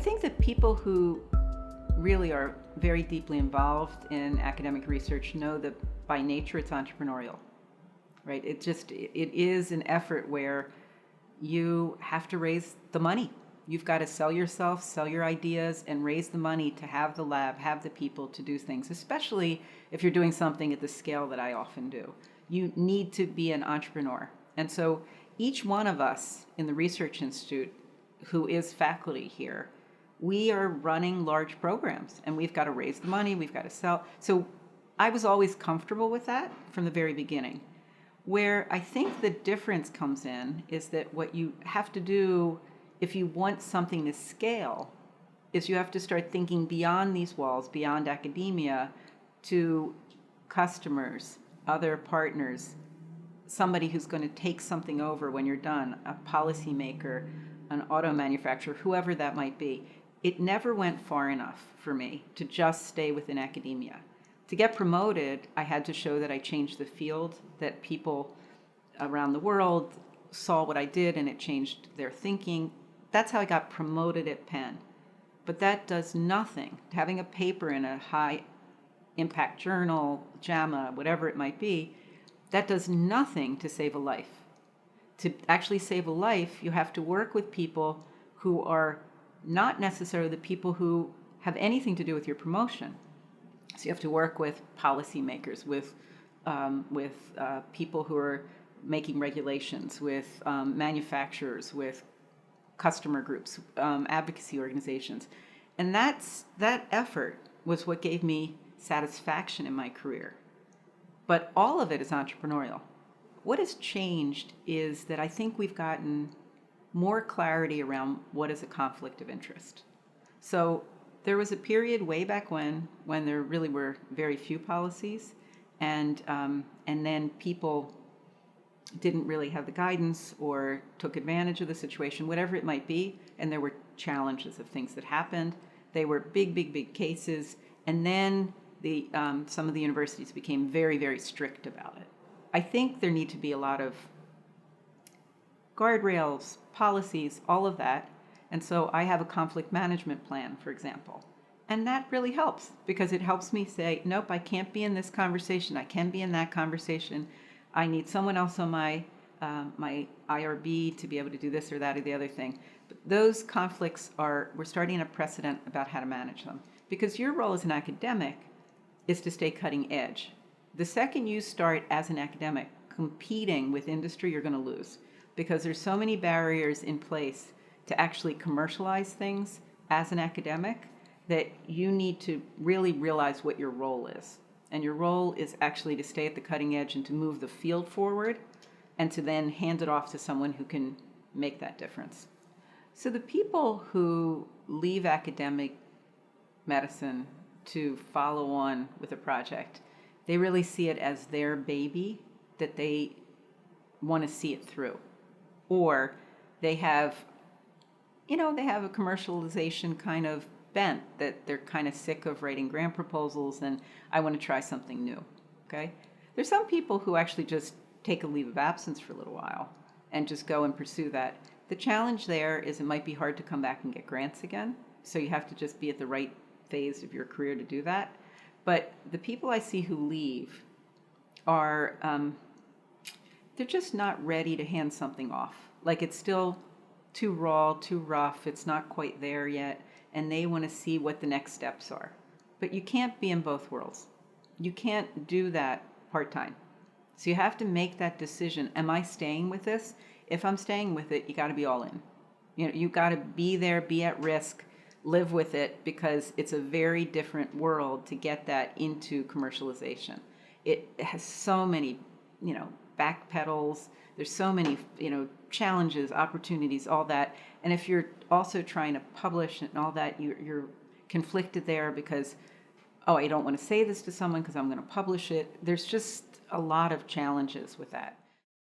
think that people who really are very deeply involved in academic research know that by nature it's entrepreneurial, right? It is an effort where you have to raise the money. You've got to sell yourself, sell your ideas, and raise the money to have the lab, have the people to do things, especially if you're doing something at the scale that I often do. You need to be an entrepreneur. And so each one of us in the Research Institute who is faculty here, we are running large programs, and we've got to raise the money, we've got to sell. So I was always comfortable with that from the very beginning. Where I think the difference comes in is that what you have to do if you want something to scale is you have to start thinking beyond these walls, beyond academia, to customers, other partners, somebody who's going to take something over when you're done, a policymaker, an auto manufacturer, whoever that might be. It never went far enough for me to just stay within academia. To get promoted, I had to show that I changed the field, that people around the world saw what I did and it changed their thinking. That's how I got promoted at Penn. But that does nothing. Having a paper in a high impact journal, JAMA, whatever it might be, that does nothing to save a life. To actually save a life, you have to work with people who are not necessarily the people who have anything to do with your promotion. So you have to work with policymakers, with people who are making regulations, with manufacturers, with customer groups, advocacy organizations. And that effort was what gave me satisfaction in my career. But all of it is entrepreneurial. What has changed is that I think we've gotten more clarity around what is a conflict of interest. So there was a period way back when there really were very few policies, and then people didn't really have the guidance or took advantage of the situation, whatever it might be, and there were challenges of things that happened. They were big cases, and then some of the universities became very, very strict about it. I think there need to be a lot of guardrails, policies, all of that. And so I have a conflict management plan, for example. And that really helps because it helps me say, nope, I can't be in this conversation. I can be in that conversation. I need someone else on my IRB to be able to do this or that or the other thing. But those conflicts we're starting a precedent about how to manage them. Because your role as an academic is to stay cutting edge. The second you start as an academic competing with industry, you're going to lose. Because there's so many barriers in place to actually commercialize things as an academic that you need to really realize what your role is. And your role is actually to stay at the cutting edge and to move the field forward and to then hand it off to someone who can make that difference. So the people who leave academic medicine to follow on with a project, they really see it as their baby that they want to see it through. Or they have a commercialization kind of bent that they're kind of sick of writing grant proposals and I want to try something new, okay? There's some people who actually just take a leave of absence for a little while and just go and pursue that. The challenge there is it might be hard to come back and get grants again, so you have to just be at the right phase of your career to do that. But the people I see who leave are, they're just not ready to hand something off. Like it's still too raw, too rough, it's not quite there yet, and they want to see what the next steps are. But you can't be in both worlds. You can't do that part-time. So you have to make that decision. Am I staying with this? If I'm staying with it, you got to be all in. You got to be there, be at risk, live with it, because it's a very different world to get that into commercialization. It has so many, back pedals. There's so many, challenges, opportunities, all that. And if you're also trying to publish and all that, you're conflicted there because, I don't want to say this to someone because I'm going to publish it. There's just a lot of challenges with that.